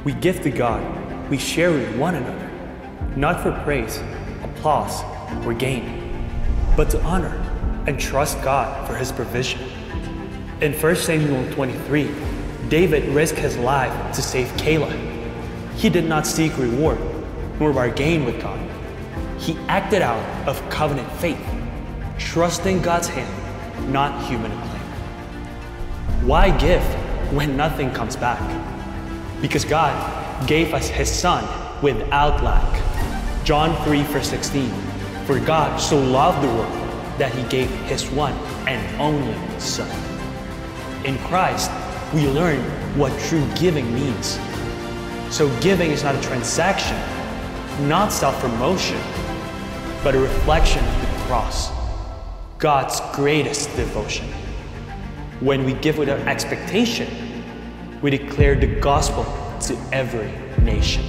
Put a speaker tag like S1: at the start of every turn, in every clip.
S1: We give to God, we share with one another, not for praise, applause, or gain, but to honor and trust God for his provision. In 1 Samuel 23, David risked his life to save Keilah. He did not seek reward nor bargain with God. He acted out of covenant faith, trusting God's hand, not human acclaim. Why give when nothing comes back? Because God gave us his Son without lack. John 3 verse 16, for God so loved the world that he gave his one and only Son. In Christ, we learn what true giving means. So giving is not a transaction, not self-promotion, but a reflection of the cross, God's greatest devotion. When we give without expectation, we declare the gospel to every nation.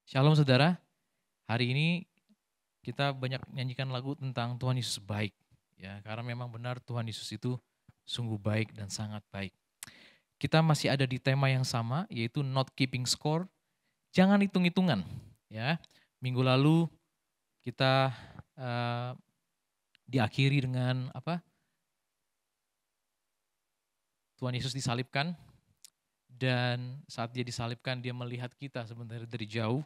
S2: Shalom saudara, hari ini kita banyak nyanyikan lagu tentang Tuhan Yesus baik. Ya, karena memang benar Tuhan Yesus itu sungguh baik dan sangat baik. Kita masih ada di tema yang sama, yaitu not keeping score. Jangan hitung-hitungan. Ya, minggu lalu kita diakhiri dengan apa? Tuhan Yesus disalibkan, dan saat dia disalibkan dia melihat kita sebenarnya dari jauh.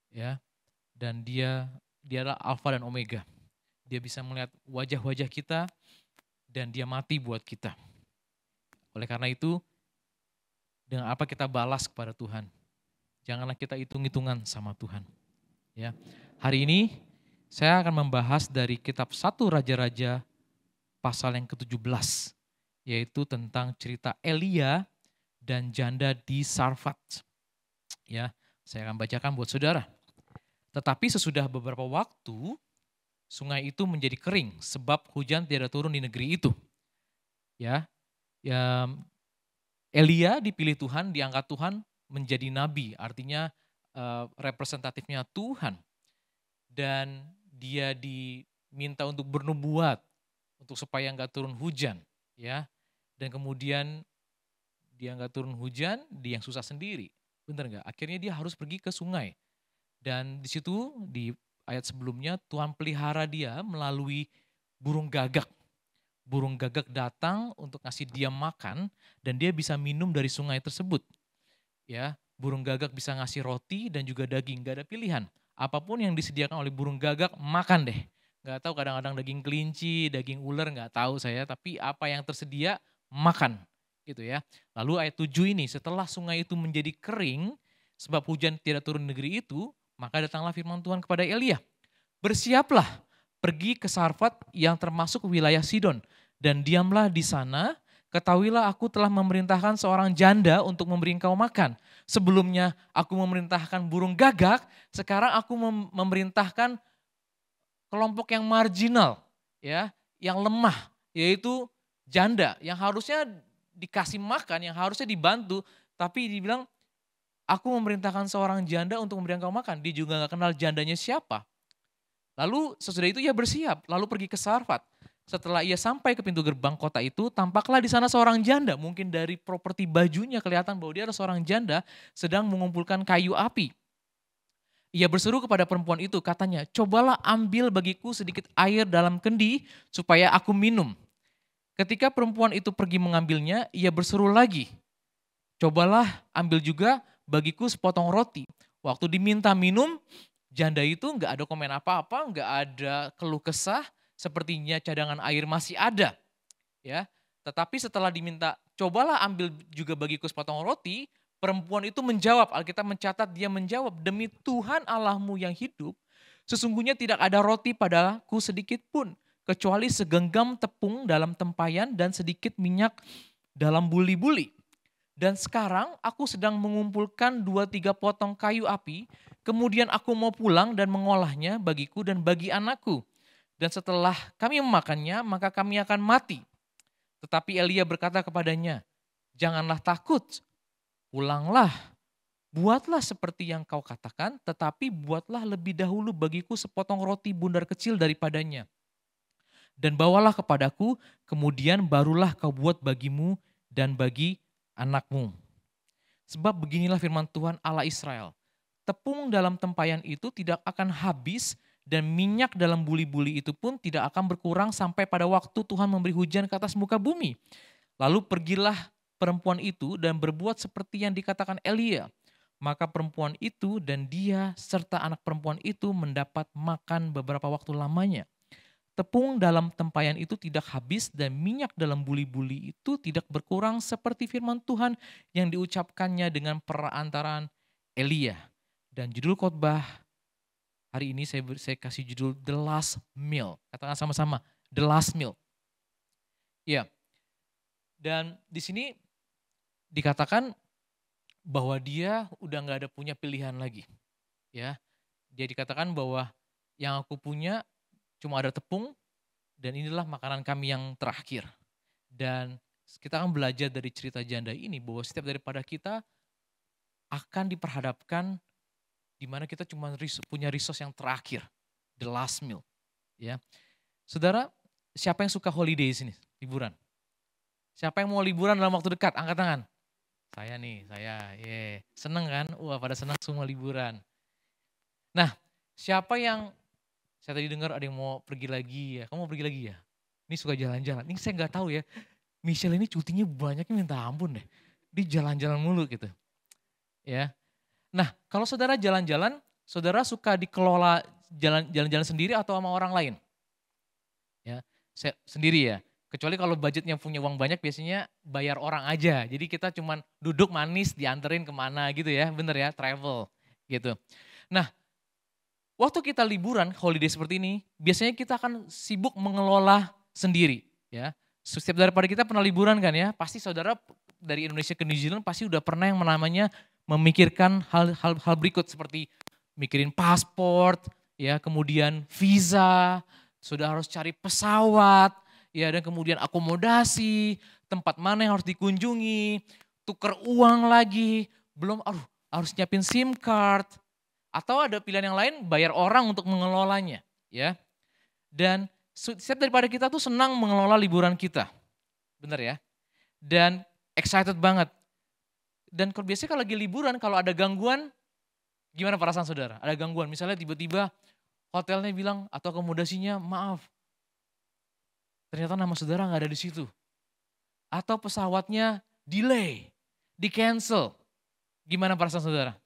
S2: Ya, dan dia adalah Alfa dan Omega. Dia bisa melihat wajah-wajah kita dan dia mati buat kita. Oleh karena itu, dengan apa kita balas kepada Tuhan? Janganlah kita hitung-hitungan sama Tuhan. Ya, hari ini saya akan membahas dari kitab 1 Raja-Raja pasal yang ke-17, yaitu tentang cerita Elia dan janda di Sarfat. Ya, saya akan bacakan buat saudara. Tetapi sesudah beberapa waktu, sungai itu menjadi kering sebab hujan tidak turun di negeri itu. Ya, Elia dipilih Tuhan, diangkat Tuhan menjadi nabi, artinya representatifnya Tuhan. Dan dia diminta untuk bernubuat, untuk supaya enggak turun hujan. Ya, dan kemudian dia enggak turun hujan, dia yang susah sendiri. Benar enggak? Akhirnya dia harus pergi ke sungai. Dan di situ di ayat sebelumnya Tuhan pelihara dia melalui burung gagak. Burung gagak datang untuk ngasih dia makan dan dia bisa minum dari sungai tersebut. Ya, burung gagak bisa ngasih roti dan juga daging, gak ada pilihan. Apapun yang disediakan oleh burung gagak makan deh. Gak tahu kadang-kadang daging kelinci, daging ular gak tahu saya, tapi apa yang tersedia makan gitu ya. Lalu ayat 7 ini, setelah sungai itu menjadi kering sebab hujan tidak turun di negeri itu, maka datanglah firman Tuhan kepada Elia. Bersiaplah, pergi ke Sarfat yang termasuk wilayah Sidon. Dan diamlah di sana, ketahuilah aku telah memerintahkan seorang janda untuk memberi engkau makan. Sebelumnya aku memerintahkan burung gagak, sekarang aku memerintahkan kelompok yang marginal, ya, yang lemah, yaitu janda yang harusnya dikasih makan, yang harusnya dibantu, tapi dibilang, aku memerintahkan seorang janda untuk memberi engkau makan. Dia juga gak kenal jandanya siapa. Lalu sesudah itu ia bersiap, lalu pergi ke Sarfat. Setelah ia sampai ke pintu gerbang kota itu, tampaklah di sana seorang janda. Mungkin dari properti bajunya kelihatan bahwa dia adalah seorang janda sedang mengumpulkan kayu api. Ia berseru kepada perempuan itu, katanya, cobalah ambil bagiku sedikit air dalam kendi supaya aku minum. Ketika perempuan itu pergi mengambilnya, ia berseru lagi, cobalah ambil juga bagiku sepotong roti. Waktu diminta minum, janda itu nggak ada komen apa-apa, nggak ada keluh kesah, sepertinya cadangan air masih ada. Ya, tetapi setelah diminta, cobalah ambil juga bagiku sepotong roti, perempuan itu menjawab, Alkitab mencatat dia menjawab, demi Tuhan Allahmu yang hidup, sesungguhnya tidak ada roti padaku sedikit pun, kecuali segenggam tepung dalam tempayan dan sedikit minyak dalam buli-buli. Dan sekarang aku sedang mengumpulkan 2-3 potong kayu api, kemudian aku mau pulang dan mengolahnya bagiku dan bagi anakku. Dan setelah kami memakannya, maka kami akan mati. Tetapi Elia berkata kepadanya, janganlah takut, pulanglah, buatlah seperti yang kau katakan, tetapi buatlah lebih dahulu bagiku sepotong roti bundar kecil daripadanya. Dan bawalah kepadaku, kemudian barulah kau buat bagimu dan bagi anakmu. Sebab beginilah firman Tuhan Allah Israel. Tepung dalam tempayan itu tidak akan habis dan minyak dalam buli-buli itu pun tidak akan berkurang sampai pada waktu Tuhan memberi hujan ke atas muka bumi. Lalu pergilah perempuan itu dan berbuat seperti yang dikatakan Elia. Maka perempuan itu dan dia serta anak perempuan itu mendapat makan beberapa waktu lamanya. Tepung dalam tempayan itu tidak habis dan minyak dalam buli-buli itu tidak berkurang seperti firman Tuhan yang diucapkannya dengan perantaraan Elia. Dan judul khotbah hari ini saya kasih judul The Last Meal. Katakan sama-sama, The Last Meal. Ya, dan di sini dikatakan bahwa dia udah gak ada punya pilihan lagi. Ya, dia dikatakan bahwa yang aku punya cuma ada tepung dan inilah makanan kami yang terakhir. Dan kita akan belajar dari cerita janda ini bahwa setiap daripada kita akan diperhadapkan di mana kita cuma punya resource yang terakhir, the last meal. Ya, saudara, siapa yang suka holiday di sini, liburan? Siapa yang mau liburan dalam waktu dekat? Angkat tangan. Saya nih, seneng kan? Wah, pada senang semua liburan. Nah, siapa yang saya tadi dengar ada yang mau pergi lagi ya? Kamu mau pergi lagi ya? Ini suka jalan-jalan. Ini saya nggak tahu ya. Michelle ini cutinya banyaknya minta ampun deh. Dia jalan-jalan mulu gitu. Ya. Nah, kalau saudara jalan-jalan, saudara suka dikelola jalan-jalan sendiri atau sama orang lain? Ya, saya sendiri ya. Kecuali kalau budgetnya punya uang banyak biasanya bayar orang aja. Jadi kita cuman duduk manis dianterin kemana gitu ya, bener ya, travel gitu. Nah, waktu kita liburan, holiday seperti ini, biasanya kita akan sibuk mengelola sendiri ya. Setiap daripada kita pernah liburan kan ya, pasti saudara dari Indonesia ke New Zealand pasti udah pernah yang namanya memikirkan hal berikut seperti mikirin paspor, ya, kemudian visa, sudah harus cari pesawat, ya, dan kemudian akomodasi, tempat mana yang harus dikunjungi, tuker uang lagi, belum harus nyiapin SIM card, atau ada pilihan yang lain bayar orang untuk mengelolanya, ya. Dan setiap daripada kita tuh senang mengelola liburan kita, benar ya, dan excited banget. Dan biasanya kalau lagi liburan, kalau ada gangguan, gimana perasaan saudara? Ada gangguan, misalnya tiba-tiba hotelnya bilang atau akomodasinya maaf, ternyata nama saudara nggak ada di situ. Atau pesawatnya delay, di cancel. Gimana perasaan saudara?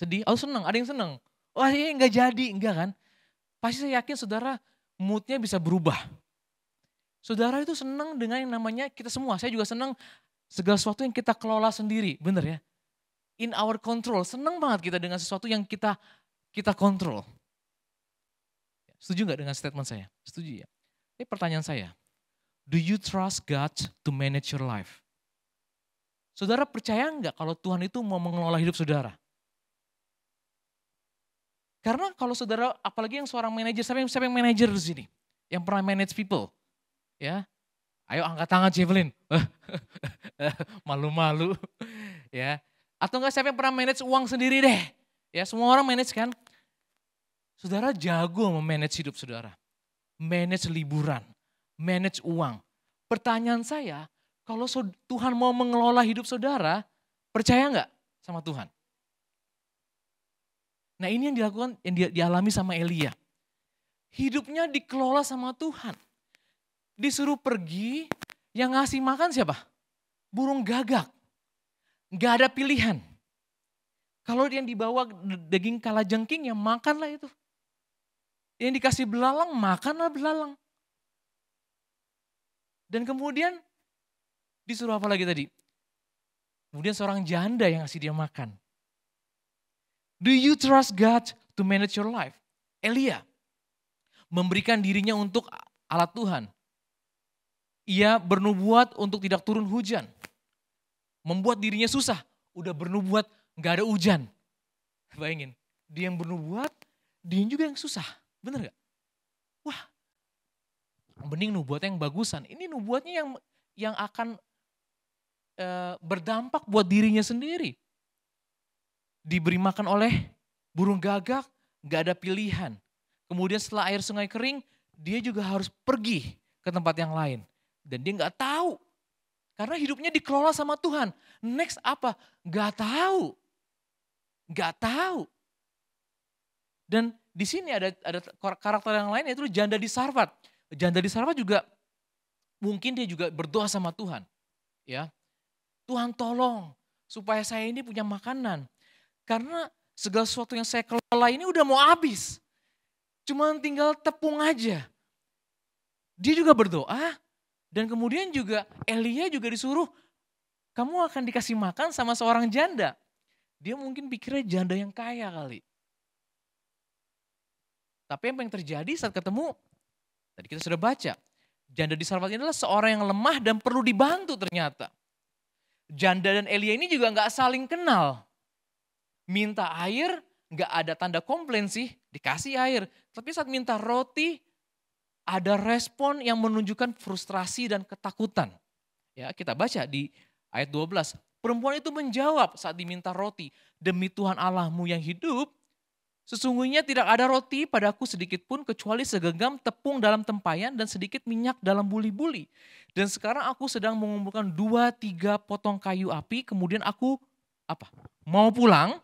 S2: Sedih? Oh senang, ada yang senang. Wah ini nggak jadi, enggak kan? Pasti saya yakin saudara moodnya bisa berubah. Saudara itu senang dengan yang namanya kita semua, saya juga senang segala sesuatu yang kita kelola sendiri, bener ya? In our control, senang banget kita dengan sesuatu yang kita kontrol. Setuju gak dengan statement saya? Setuju ya? Ini pertanyaan saya, do you trust God to manage your life? Saudara percaya gak kalau Tuhan itu mau mengelola hidup saudara? Karena kalau saudara, apalagi yang seorang manajer, siapa yang manajer di sini? Yang pernah manage people? Ya, ayo angkat tangan Evelyn. Malu-malu. Ya. Atau enggak siapa yang pernah manage uang sendiri deh. Ya, semua orang manage kan. Saudara jago memanage hidup saudara. Manage liburan, manage uang. Pertanyaan saya, kalau Tuhan mau mengelola hidup saudara, percaya enggak sama Tuhan? Nah, ini yang dilakukan, yang dialami sama Elia. Hidupnya dikelola sama Tuhan. Disuruh pergi, yang ngasih makan siapa? Burung gagak. Gak ada pilihan. Kalau yang dibawa daging kalajengking, ya makanlah itu. Yang dikasih belalang, makanlah belalang. Dan kemudian disuruh apa lagi tadi? Kemudian seorang janda yang ngasih dia makan. Do you trust God to manage your life? Elia memberikan dirinya untuk alat Tuhan. Ia bernubuat untuk tidak turun hujan. Membuat dirinya susah. Udah bernubuat gak ada hujan. Bayangin, dia yang bernubuat, dia juga yang susah. Bener gak? Wah, mending nubuat yang bagusan. Ini nubuatnya yang akan berdampak buat dirinya sendiri. diberi makan oleh burung gagak, gak ada pilihan. Kemudian setelah air sungai kering, dia juga harus pergi ke tempat yang lain. Dan dia gak tahu, karena hidupnya dikelola sama Tuhan. Next apa? Gak tahu. Gak tahu. Dan di sini ada karakter yang lain, yaitu janda di Sarfat. Janda di Sarfat juga mungkin dia juga berdoa sama Tuhan. Ya, Tuhan tolong supaya saya ini punya makanan. Karena segala sesuatu yang saya kelola ini udah mau habis. Cuma tinggal tepung aja. Dia juga berdoa dan kemudian juga Elia juga disuruh, kamu akan dikasih makan sama seorang janda. Dia mungkin pikirnya janda yang kaya kali. Tapi apa yang terjadi saat ketemu, tadi kita sudah baca. Janda di Sarfat ini adalah seorang yang lemah dan perlu dibantu ternyata. Janda dan Elia ini juga gak saling kenal. Minta air, gak ada tanda komplain sih, dikasih air. Tapi saat minta roti, ada respon yang menunjukkan frustrasi dan ketakutan. Ya, kita baca di ayat 12. Perempuan itu menjawab saat diminta roti, demi Tuhan Allahmu yang hidup, sesungguhnya tidak ada roti padaku sedikit pun kecuali segenggam tepung dalam tempayan dan sedikit minyak dalam buli-buli. Dan sekarang aku sedang mengumpulkan 2-3 potong kayu api, kemudian aku mau pulang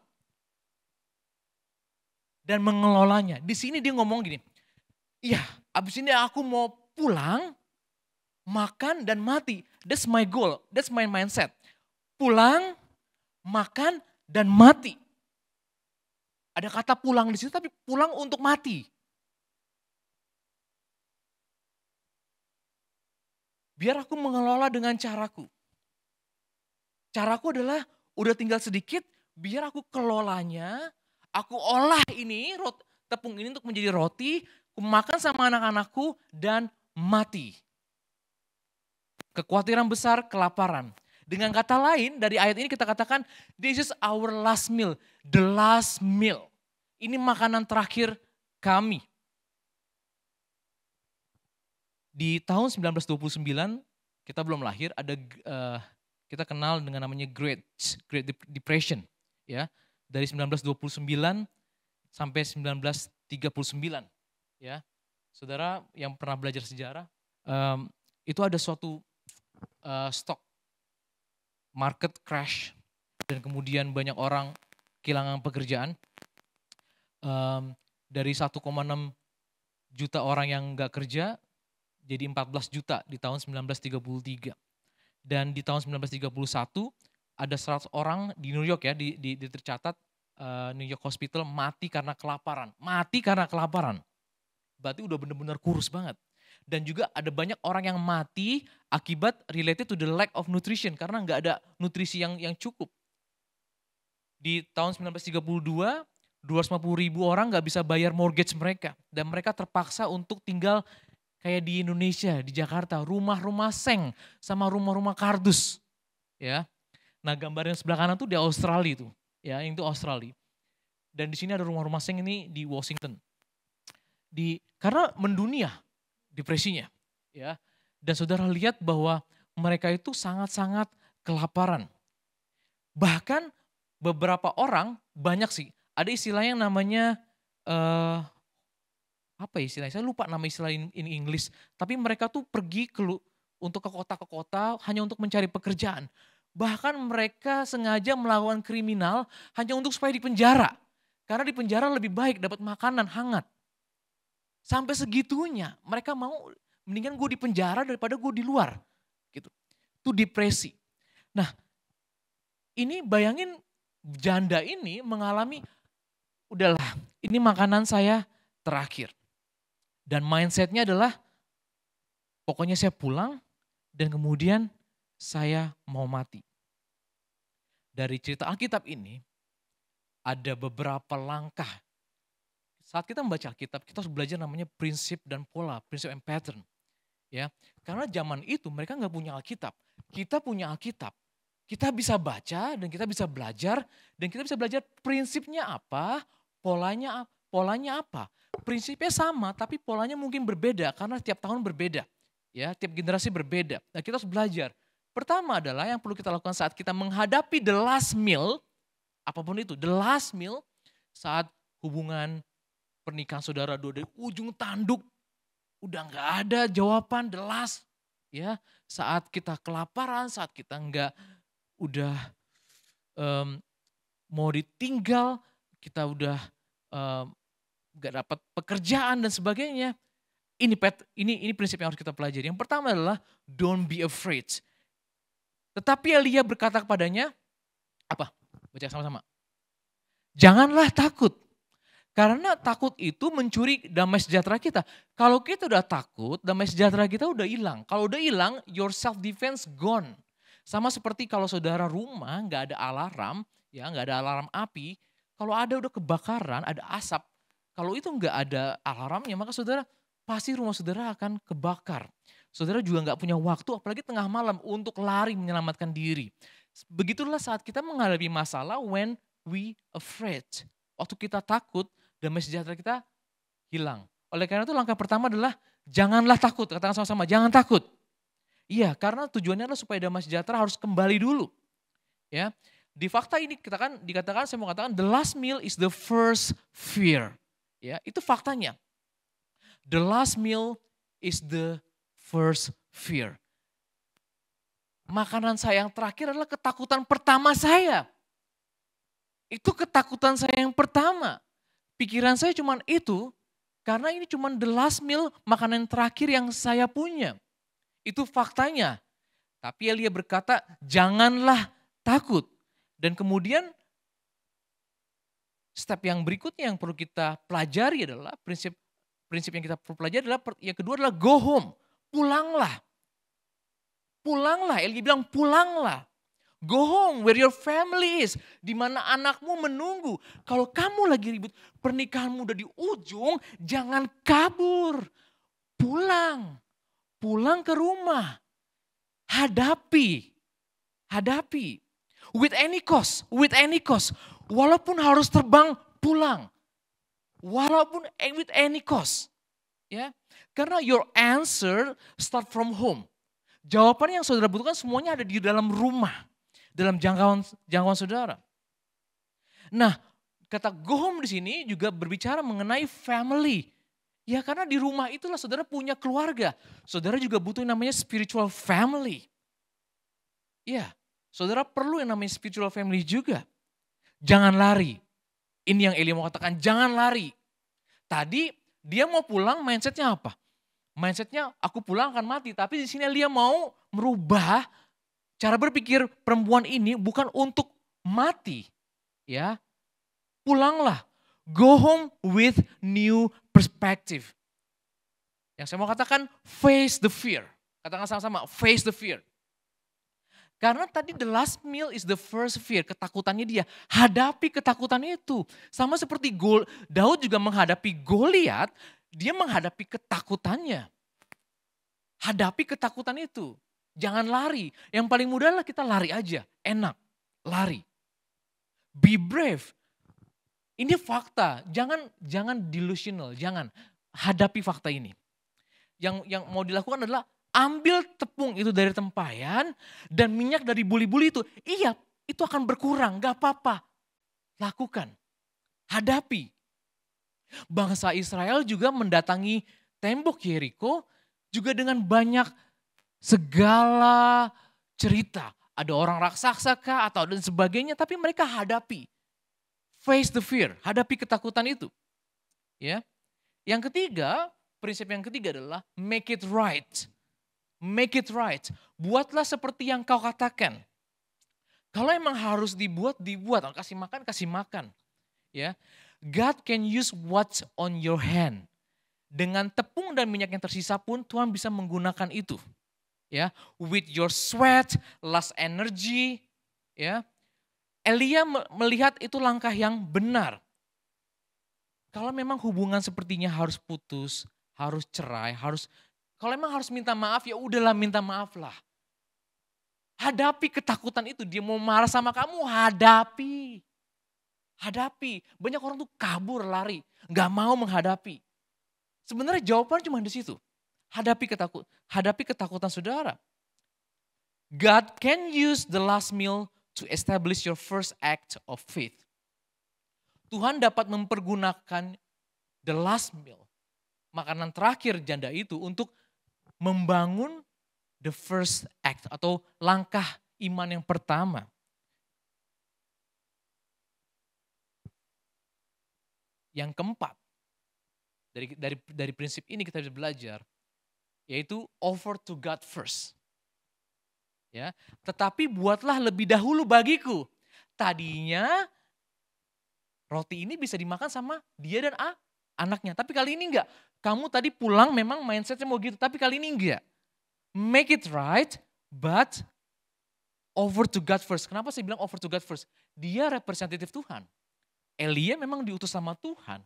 S2: dan mengelolanya. Di sini dia ngomong gini, iya abis ini aku mau pulang, makan dan mati. That's my goal, that's my mindset. Pulang, makan dan mati. Ada kata pulang di situ tapi pulang untuk mati. Biar aku mengelola dengan caraku. Caraku adalah udah tinggal sedikit, biar aku kelolanya, aku olah ini tepung ini untuk menjadi roti, aku makan sama anak-anakku dan mati. Kekhawatiran besar, kelaparan. Dengan kata lain, dari ayat ini kita katakan, this is our last meal, the last meal. Ini makanan terakhir kami. Di tahun 1929, kita belum lahir, ada kita kenal dengan namanya Great Depression. Ya, dari 1929 sampai 1939. Ya, saudara yang pernah belajar sejarah, itu ada suatu stock market crash dan kemudian banyak orang kehilangan pekerjaan. Dari 1,6 juta orang yang nggak kerja jadi 14 juta di tahun 1933. Dan di tahun 1931 ada 100 orang di New York ya, tercatat New York Hospital mati karena kelaparan. Mati karena kelaparan. Berarti udah benar-benar kurus banget. Dan juga ada banyak orang yang mati akibat related to the lack of nutrition. Karena nggak ada nutrisi yang cukup. Di tahun 1932, 250.000 orang nggak bisa bayar mortgage mereka. Dan mereka terpaksa untuk tinggal kayak di Indonesia, di Jakarta. Rumah-rumah seng sama rumah-rumah kardus. Ya. Nah gambar yang sebelah kanan tuh di Australia tuh. Ya, itu Australia. Dan di sini ada rumah-rumah seng ini di Washington. Karena mendunia depresinya, ya. Dan saudara lihat bahwa mereka itu sangat-sangat kelaparan. Bahkan beberapa orang, banyak sih, ada istilah yang namanya, apa istilahnya, saya lupa nama istilah in English, tapi mereka tuh pergi untuk ke kota hanya untuk mencari pekerjaan. Bahkan mereka sengaja melakukan kriminal hanya untuk supaya dipenjara. Karena di penjara lebih baik dapat makanan hangat. Sampai segitunya mereka mau mendingan gue di penjara daripada gue di luar. Gitu. Itu depresi. Nah ini bayangin janda ini mengalami, udahlah ini makanan saya terakhir. Dan mindsetnya adalah pokoknya saya pulang dan kemudian saya mau mati. Dari cerita Alkitab ini ada beberapa langkah. Saat kita membaca Alkitab, kita harus belajar namanya prinsip dan pola, prinsip and pattern. Ya, karena zaman itu mereka nggak punya Alkitab. Kita punya Alkitab. Kita bisa baca dan kita bisa belajar dan kita bisa belajar prinsipnya apa, polanya apa. Prinsipnya sama tapi polanya mungkin berbeda karena tiap tahun berbeda. Ya, tiap generasi berbeda. Nah, kita harus belajar. Pertama adalah yang perlu kita lakukan saat kita menghadapi the last meal, apapun itu. The last meal saat hubungan pernikahan saudara dari ujung tanduk udah nggak ada jawaban, the last ya, saat kita kelaparan, saat kita udah mau ditinggal, kita udah nggak dapat pekerjaan dan sebagainya. Ini prinsip yang harus kita pelajari. Yang pertama adalah don't be afraid. Tetapi Elia berkata kepadanya, apa? Baca sama-sama. Janganlah takut. Karena takut itu mencuri damai sejahtera kita. Kalau kita udah takut, damai sejahtera kita udah hilang. Kalau udah hilang, your self defense gone. Sama seperti kalau saudara rumah nggak ada alarm, ya nggak ada alarm api. Kalau ada udah kebakaran, ada asap. Kalau itu nggak ada alarmnya, maka saudara pasti rumah saudara akan kebakar. Saudara juga nggak punya waktu, apalagi tengah malam untuk lari menyelamatkan diri. Begitulah saat kita menghadapi masalah when we afraid. Waktu kita takut, damai sejahtera kita hilang. Oleh karena itu langkah pertama adalah janganlah takut. Katakan sama-sama, jangan takut. Iya, karena tujuannya adalah supaya damai sejahtera harus kembali dulu. Ya, di fakta ini dikatakan saya mau katakan the last meal is the first fear. Ya, itu faktanya. The last meal is the first fear. Makanan saya yang terakhir adalah ketakutan pertama saya. Itu ketakutan saya yang pertama. Pikiran saya cuma itu, karena ini cuma the last meal, makanan terakhir yang saya punya. Itu faktanya. Tapi Elia berkata, janganlah takut. Dan kemudian step yang berikutnya yang perlu kita pelajari adalah prinsip yang kita perlu pelajari adalah yang kedua adalah go home. Pulanglah. Pulanglah, Elia bilang pulanglah. Go home where your family is. Di mana anakmu menunggu. Kalau kamu lagi ribut, pernikahanmu udah di ujung, jangan kabur. Pulang. Pulang ke rumah. Hadapi. Hadapi. With any cost. With any cost. Walaupun harus terbang, pulang. Walaupun with any cost. Ya. Karena your answer start from home. Jawaban yang saudara butuhkan semuanya ada di dalam rumah. Dalam jangkauan saudara. Nah, kata go home di sini juga berbicara mengenai family. Ya karena di rumah itulah saudara punya keluarga. Saudara juga butuh yang namanya spiritual family. Ya, saudara perlu yang namanya spiritual family juga. Jangan lari. Ini yang Elia mau katakan, jangan lari. Tadi dia mau pulang mindsetnya apa? Mindsetnya aku pulang akan mati. Tapi di sini Elia mau merubah cara berpikir perempuan ini bukan untuk mati. Ya, pulanglah. Go home with new perspective. Yang saya mau katakan face the fear. Katakan sama-sama face the fear. Karena tadi the last meal is the first fear. Ketakutannya dia. Hadapi ketakutan itu. Sama seperti Daud juga menghadapi Goliat. Dia menghadapi ketakutannya. Hadapi ketakutan itu. Jangan lari. Yang paling mudah adalah kita lari aja. Enak. Lari. Be brave. Ini fakta. Jangan delusional. Jangan. Hadapi fakta ini. Yang mau dilakukan adalah ambil tepung itu dari tempayan dan minyak dari buli-buli itu. Iya, itu akan berkurang. Gak apa-apa. Lakukan. Hadapi. Bangsa Israel juga mendatangi tembok Yeriko juga dengan banyak segala cerita. Ada orang raksasa kah atau dan sebagainya, tapi mereka hadapi. Face the fear, hadapi ketakutan itu. Ya. Yang ketiga, prinsip yang ketiga adalah make it right. Make it right. Buatlah seperti yang kau katakan. Kalau emang harus dibuat. Kasih makan. Ya. God can use what's on your hand. Dengan tepung dan minyak yang tersisa pun Tuhan bisa menggunakan itu. Ya, with your sweat, last energy, ya. Elia melihat itu langkah yang benar. Kalau memang hubungan sepertinya harus putus, harus cerai, kalau memang harus minta maaf ya udahlah minta maaf lah. Hadapi ketakutan itu, dia mau marah sama kamu, hadapi. Hadapi. Banyak orang tuh kabur, lari, nggak mau menghadapi. Sebenarnya jawaban cuma di situ. Hadapi ketakutan saudara. God can use the last meal to establish your first act of faith. Tuhan dapat mempergunakan the last meal, makanan terakhir janda itu untuk membangun the first act atau langkah iman yang pertama. Yang keempat, dari prinsip ini kita bisa belajar, yaitu offer to God first. Ya, tetapi buatlah lebih dahulu bagiku. Tadinya roti ini bisa dimakan sama dia dan anaknya, tapi kali ini enggak. Kamu tadi pulang memang mindsetnya mau gitu, tapi kali ini enggak. Make it right, but over to God first. Kenapa saya bilang over to God first? Dia representatif Tuhan. Elia memang diutus sama Tuhan.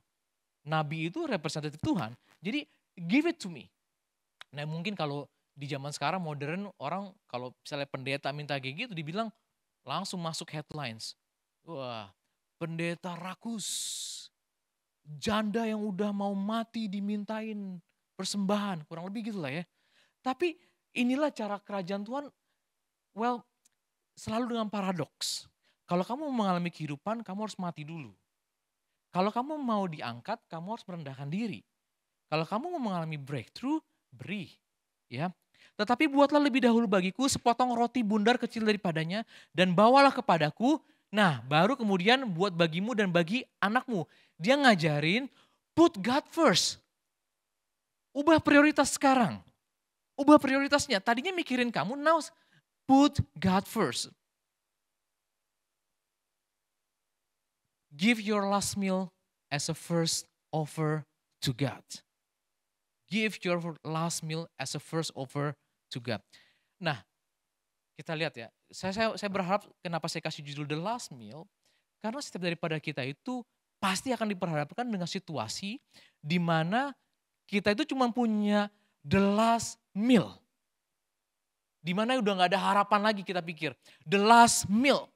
S2: Nabi itu representatif Tuhan. Jadi give it to me. Nah mungkin kalau di zaman sekarang modern, orang kalau misalnya pendeta minta kayak gitu dibilang langsung masuk headlines. Wah, pendeta rakus. Janda yang udah mau mati dimintain persembahan. Kurang lebih gitulah ya. Tapi inilah cara kerajaan Tuhan, selalu dengan paradoks. Kalau kamu mengalami kehidupan, kamu harus mati dulu. Kalau kamu mau diangkat, kamu harus merendahkan diri. Kalau kamu mau mengalami breakthrough, beri. Ya. Tetapi buatlah lebih dahulu bagiku sepotong roti bundar kecil daripadanya dan bawalah kepadaku. Nah baru kemudian buat bagimu dan bagi anakmu. Dia ngajarin put God first. Ubah prioritas sekarang. Ubah prioritasnya. Tadinya mikirin kamu, now put God first. Give your last meal as a first offer to God. Give your last meal as a first offer to God. Nah, kita lihat ya. Saya berharap kenapa saya kasih judul The Last Meal. Karena setiap daripada kita itu pasti akan diperhadapkan dengan situasi di mana kita itu cuma punya the last meal. Di mana udah gak ada harapan lagi kita pikir. The last meal.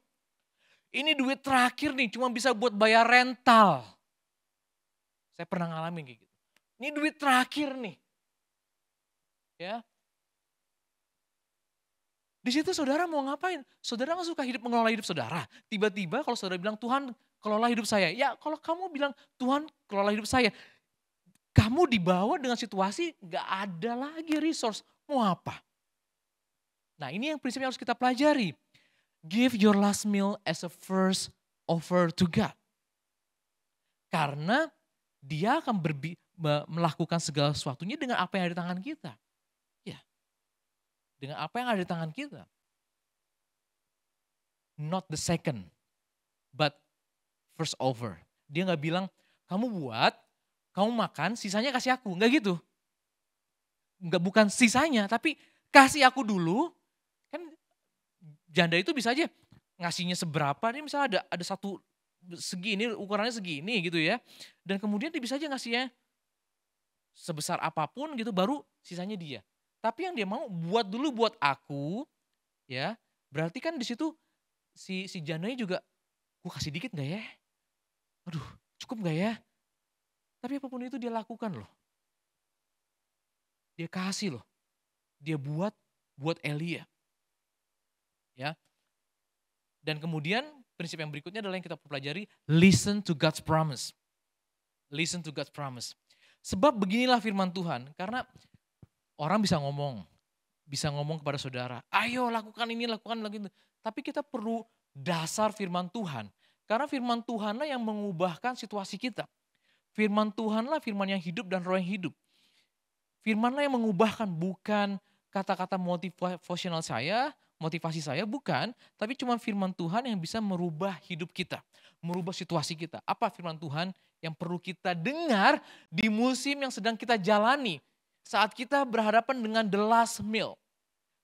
S2: Ini duit terakhir nih, cuma bisa buat bayar rental. Saya pernah ngalamin kayak gitu. Ini duit terakhir nih. Ya. Di situ saudara mau ngapain? Saudara gak suka mengelola hidup saudara. Tiba-tiba kalau saudara bilang Tuhan kelola hidup saya. Ya kalau kamu bilang Tuhan kelola hidup saya. Kamu dibawa dengan situasi gak ada lagi resource. Mau apa? Nah ini yang prinsipnya harus kita pelajari. Give your last meal as a first offer to God. Karena dia akan melakukan segala sesuatunya dengan apa yang ada di tangan kita. Ya. Dengan apa yang ada di tangan kita. Not the second, but first offer. Dia gak bilang, kamu buat, kamu makan, sisanya kasih aku. Enggak gitu. Enggak, bukan sisanya, tapi kasih aku dulu. Kan janda itu bisa aja ngasihnya seberapa, nih misalnya ada satu segini, ukurannya segini gitu ya. Dan kemudian dia bisa aja ngasihnya sebesar apapun gitu, baru sisanya dia. Tapi yang dia mau buat dulu buat aku, ya berarti kan di situ si jandanya juga, gue kasih dikit gak ya? Aduh cukup gak ya? Tapi apapun itu dia lakukan loh. Dia kasih loh. Dia buat Elia. Ya. Dan kemudian prinsip yang berikutnya adalah yang kita pelajari, listen to God's promise. Listen to God's promise. Sebab beginilah firman Tuhan, karena orang bisa ngomong kepada saudara, ayo lakukan ini, lakukan lagi itu. Tapi kita perlu dasar firman Tuhan. Karena firman Tuhanlah yang mengubahkan situasi kita. Firman Tuhanlah firman yang hidup dan roh yang hidup. Firmanlah yang mengubahkan, bukan kata-kata motivasi saya bukan, tapi cuma firman Tuhan yang bisa merubah hidup kita, merubah situasi kita. Apa firman Tuhan yang perlu kita dengar di musim yang sedang kita jalani, saat kita berhadapan dengan the last meal.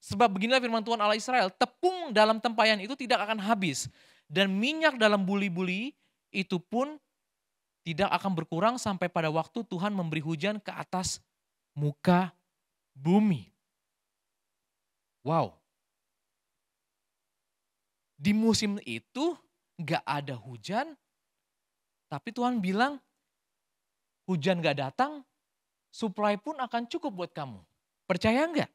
S2: Sebab beginilah firman Tuhan Allah Israel, tepung dalam tempayan itu tidak akan habis, dan minyak dalam buli-buli itu pun tidak akan berkurang sampai pada waktu Tuhan memberi hujan ke atas muka bumi. Wow. Di musim itu gak ada hujan, tapi Tuhan bilang hujan gak datang, supply pun akan cukup buat kamu. Percaya enggak?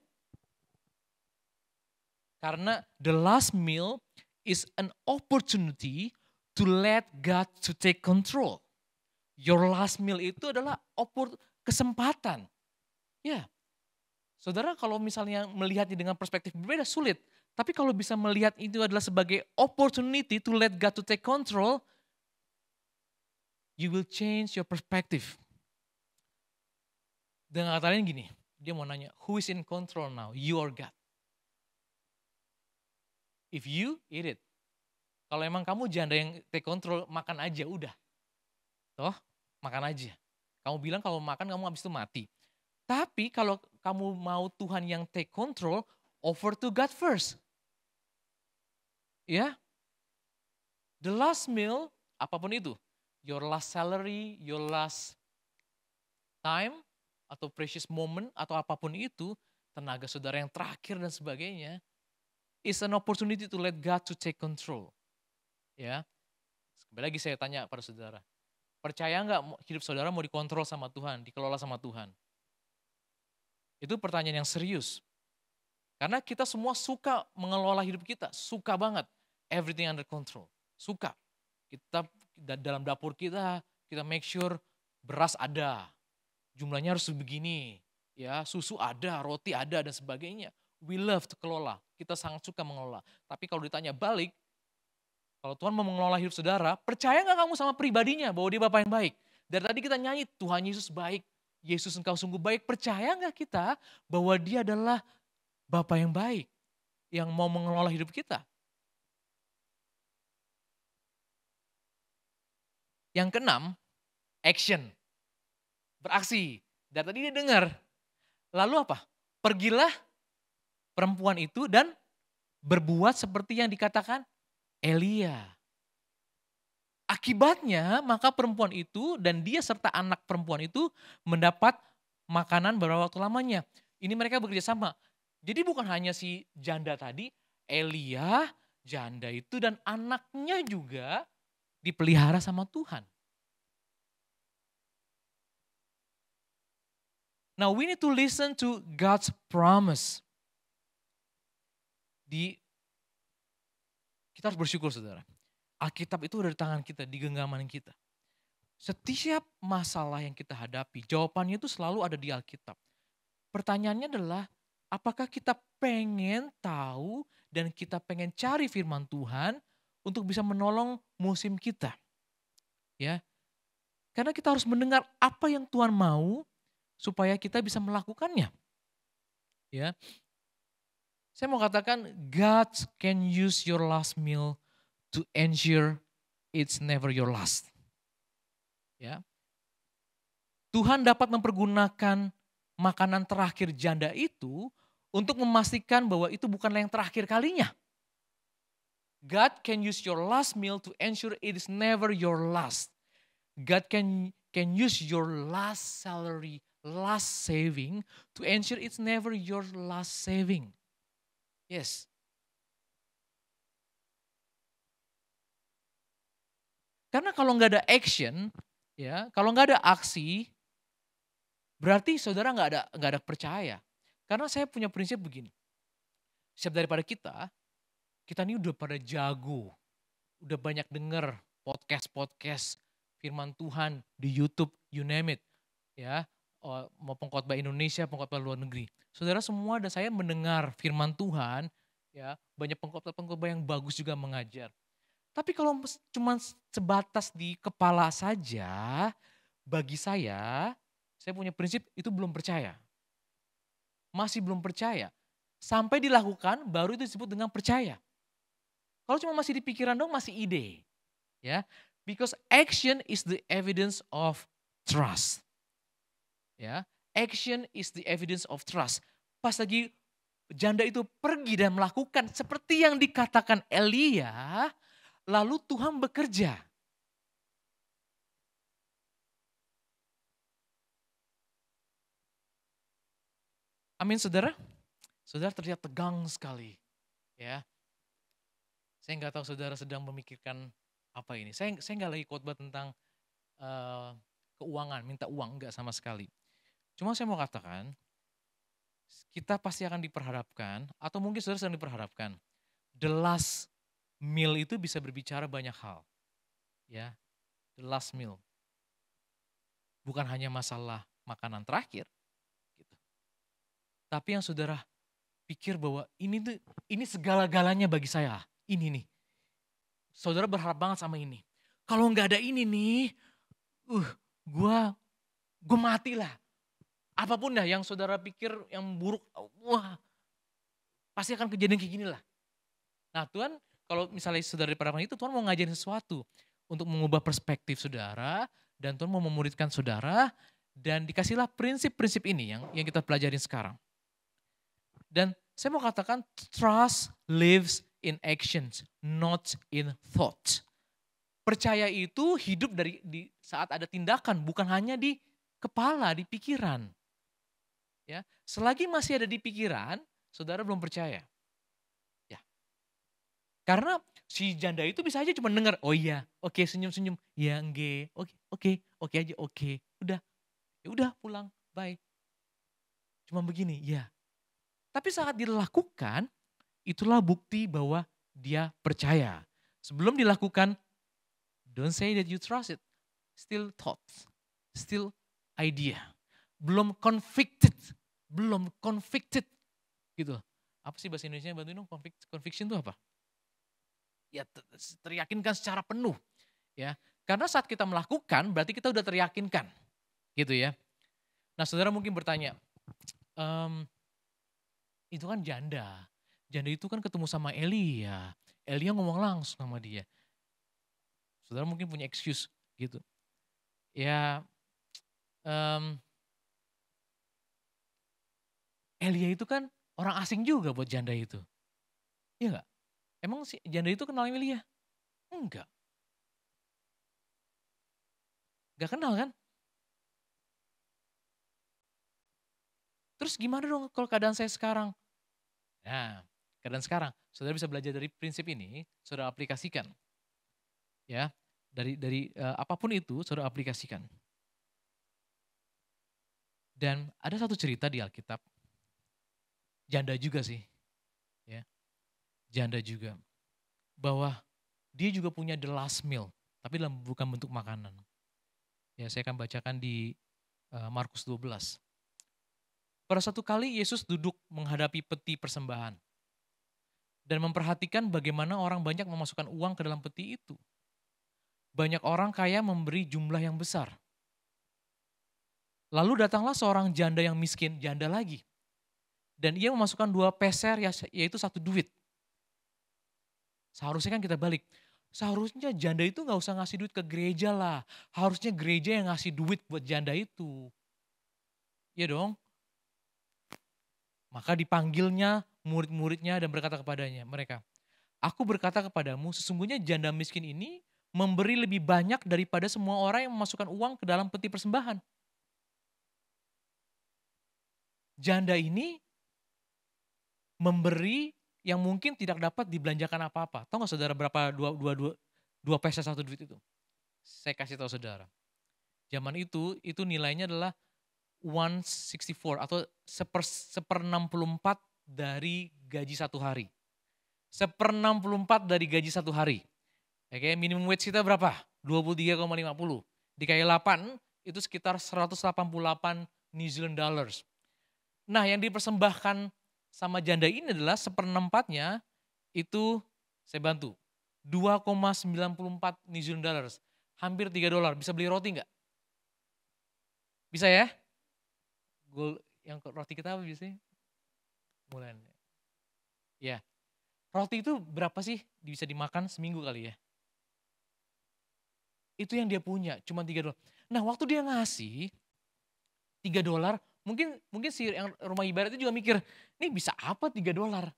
S2: Karena the last meal is an opportunity to let God to take control. Your last meal itu adalah kesempatan. Ya, saudara kalau misalnya melihatnya dengan perspektif berbeda sulit. Tapi kalau bisa melihat itu adalah sebagai opportunity to let God to take control, you will change your perspective. Dengan kata lain gini, dia mau nanya, who is in control now, you or God? If you, eat it. Kalau emang kamu janda yang take control, makan aja udah. Toh, makan aja. Kamu bilang kalau makan kamu habis itu mati. Tapi kalau kamu mau Tuhan yang take control, offer to God first. Ya, the last meal, apapun itu, your last salary, your last time, atau precious moment, atau apapun itu, tenaga saudara yang terakhir dan sebagainya, is an opportunity to let God to take control. Ya, kembali lagi saya tanya pada saudara, percaya nggak hidup saudara mau dikontrol sama Tuhan, dikelola sama Tuhan? Itu pertanyaan yang serius. Karena kita semua suka mengelola hidup kita, suka banget. Everything under control, suka. Kita dalam dapur kita make sure beras ada, jumlahnya harus begini, ya susu ada, roti ada dan sebagainya. We love to kelola, kita sangat suka mengelola. Tapi kalau ditanya balik, kalau Tuhan mau mengelola hidup saudara, percaya nggak kamu sama pribadinya bahwa dia Bapa yang baik? Dari tadi kita nyanyi, Tuhan Yesus baik, Yesus engkau sungguh baik. Percaya nggak kita bahwa dia adalah Bapa yang baik, yang mau mengelola hidup kita? Yang keenam, action. Beraksi. Dari tadi dia dengar. Lalu apa? Pergilah perempuan itu dan berbuat seperti yang dikatakan Elia. Akibatnya maka perempuan itu dan dia serta anak perempuan itu mendapat makanan beberapa waktu lamanya. Ini mereka bekerja sama. Jadi bukan hanya si janda tadi, Elia, janda itu dan anaknya juga dipelihara sama Tuhan. Now we need to listen to God's promise. Kita harus bersyukur saudara. Alkitab itu ada di tangan kita, di genggaman kita. Setiap masalah yang kita hadapi, jawabannya itu selalu ada di Alkitab. Pertanyaannya adalah, apakah kita pengen tahu dan kita pengen cari firman Tuhan untuk bisa menolong musim kita? Ya, karena kita harus mendengar apa yang Tuhan mau supaya kita bisa melakukannya. Ya, saya mau katakan God can use your last meal to ensure it's never your last. Ya, Tuhan dapat mempergunakan makanan terakhir janda itu untuk memastikan bahwa itu bukanlah yang terakhir kalinya. God can use your last meal to ensure it is never your last. God can use your last salary, last saving to ensure it's never your last saving. Yes. Karena kalau nggak ada action, ya, kalau nggak ada aksi, berarti saudara nggak ada percaya. Karena saya punya prinsip begini, setiap daripada kita ini udah pada jago, udah banyak denger podcast firman Tuhan di YouTube, you name it, ya, mau pengkhotbah Indonesia, pengkhotbah luar negeri. Saudara semua dan saya mendengar firman Tuhan, ya, banyak pengkhotbah yang bagus juga mengajar. Tapi kalau cuma sebatas di kepala saja, bagi saya punya prinsip itu belum percaya. Masih belum percaya. Sampai dilakukan baru itu disebut dengan percaya. Kalau cuma masih di pikiran dong masih ide. Ya, because action is the evidence of trust. Ya, action is the evidence of trust. Pas lagi janda itu pergi dan melakukan seperti yang dikatakan Elia, lalu Tuhan bekerja. Amin saudara. Saudara terlihat tegang sekali. Ya, saya nggak tahu saudara sedang memikirkan apa ini. Saya nggak lagi khotbah tentang keuangan, minta uang, nggak sama sekali. Cuma saya mau katakan, kita pasti akan diperhadapkan, atau mungkin saudara sedang diperhadapkan. The last Meal itu bisa berbicara banyak hal. Ya, the last meal. Bukan hanya masalah makanan terakhir, gitu. Tapi yang saudara pikir bahwa ini segala-galanya bagi saya. Ini nih. Saudara berharap banget sama ini. Kalau nggak ada ini nih, gue mati lah. Apapun dah yang saudara pikir yang buruk, wah pasti akan kejadian kayak gini lah. Nah Tuhan, kalau misalnya saudara diperhadapkan itu, Tuhan mau ngajarin sesuatu untuk mengubah perspektif saudara, dan Tuhan mau memuridkan saudara, dan dikasihlah prinsip-prinsip ini yang kita pelajarin sekarang. Dan saya mau katakan, trust lives in actions, not in thoughts. Percaya itu hidup di saat ada tindakan, bukan hanya di kepala, di pikiran. Ya, selagi masih ada di pikiran, saudara belum percaya. Ya. Karena si janda itu bisa aja cuma dengar, oh iya, oke, senyum-senyum, ya enggak, oke aja, oke, udah, ya udah pulang, bye. Cuma begini, ya. Tapi saat dilakukan, itulah bukti bahwa dia percaya. Sebelum dilakukan, don't say that you trust it. Still thoughts, still idea. Belum convicted gitu. Apa sih bahasa Indonesia bantu dong? Conviction itu apa? Ya teryakinkan secara penuh, ya. Karena saat kita melakukan berarti kita udah teryakinkan, gitu ya. Nah, saudara mungkin bertanya, itu kan janda. Janda itu kan ketemu sama Elia. Elia ngomong langsung sama dia. Saudara mungkin punya excuse gitu. Ya, Elia itu kan orang asing juga buat janda itu. Iya enggak? Emang si janda itu kenal Elia? Enggak. Enggak kenal kan? Terus gimana dong kalau keadaan saya sekarang? Nah, keadaan sekarang, saudara bisa belajar dari prinsip ini, saudara aplikasikan. Ya, dari apapun itu, saudara aplikasikan. Dan ada satu cerita di Alkitab, janda juga sih, ya, janda juga, bahwa dia juga punya the last meal, tapi bukan bentuk makanan. Ya, saya akan bacakan di Markus 12. Pada satu kali Yesus duduk menghadapi peti persembahan dan memperhatikan bagaimana orang banyak memasukkan uang ke dalam peti itu. Banyak orang kaya memberi jumlah yang besar. Lalu datanglah seorang janda yang miskin, janda lagi. Dan ia memasukkan 2 peser, yaitu 1 duit. Seharusnya kan kita balik. Seharusnya janda itu gak usah ngasih duit ke gereja lah. Harusnya gereja yang ngasih duit buat janda itu. Iya dong. Maka dipanggilnya murid-muridnya dan berkata kepadanya, mereka, aku berkata kepadamu, sesungguhnya janda miskin ini memberi lebih banyak daripada semua orang yang memasukkan uang ke dalam peti persembahan. Janda ini memberi yang mungkin tidak dapat dibelanjakan apa-apa. Tahu gak saudara berapa 2 peser 1 duit itu? Saya kasih tahu saudara. Zaman itu nilainya adalah 164 atau 1/64 dari gaji 1 hari. 1/64 dari gaji 1 hari. Oke, minimum wage kita berapa? 23,50. Dikali 8 itu sekitar 188 New Zealand dollars. Nah, yang dipersembahkan sama janda ini adalah 1/4-nya itu saya bantu. 2,94 New Zealand dollars. Hampir $3. Bisa beli roti enggak? Bisa ya? Yang roti kita apa biasanya? Bulan. Ya. Roti itu berapa sih bisa dimakan seminggu kali ya? Itu yang dia punya, cuma $3. Nah, waktu dia ngasih $3, mungkin si yang rumah ibarat itu juga mikir, ini bisa apa $3?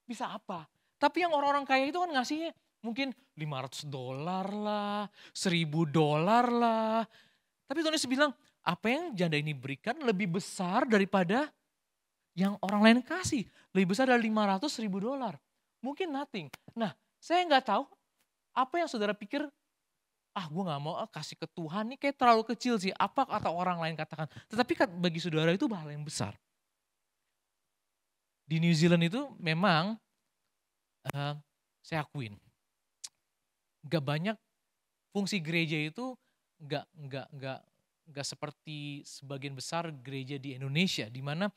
S2: Bisa apa? Tapi yang orang-orang kaya itu kan ngasihnya mungkin $500 lah, $1.000 lah. Tapi Tuhan Yesus bilang, apa yang janda ini berikan lebih besar daripada yang orang lain kasih. Lebih besar dari $500.000. Mungkin nothing. Nah, saya nggak tahu apa yang saudara pikir, gue gak mau kasih ke Tuhan, ini kayak terlalu kecil sih. Apa kata orang lain katakan. Tetapi bagi saudara itu hal yang besar. Di New Zealand itu memang saya akuin. Gak banyak fungsi gereja itu gak seperti sebagian besar gereja di Indonesia, di mana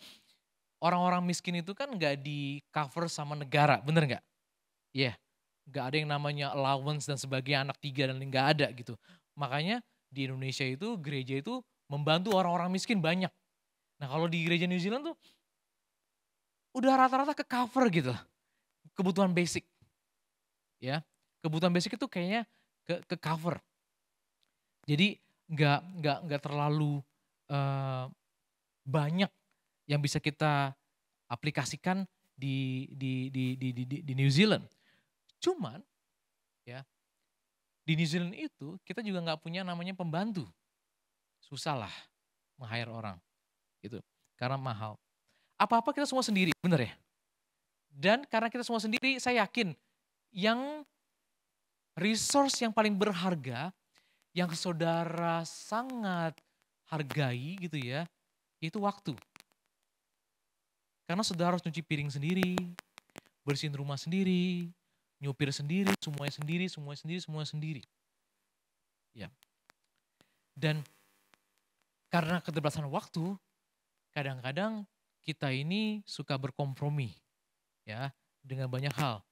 S2: orang-orang miskin itu kan gak di cover sama negara, bener gak? Iya, gak ada yang namanya allowance dan sebagainya, anak 3 dan gak ada gitu. Makanya di Indonesia itu gereja itu membantu orang-orang miskin banyak. Nah kalau di gereja New Zealand tuh udah rata-rata ke cover gitu, kebutuhan basic. Ya, kebutuhan basic itu kayaknya ke cover. Jadi nggak terlalu banyak yang bisa kita aplikasikan di New Zealand. Cuman ya di New Zealand itu kita juga nggak punya namanya pembantu. Susah lah meng-hire orang gitu karena mahal. Apa-apa kita semua sendiri, bener ya? Dan karena kita semua sendiri, saya yakin yang resource yang paling berharga, yang saudara sangat hargai gitu ya, itu waktu. Karena saudara harus nyuci piring sendiri, bersihin rumah sendiri, nyupir sendiri, semuanya sendiri. Ya. Dan karena keterbatasan waktu, kadang-kadang kita ini suka berkompromi ya dengan banyak hal.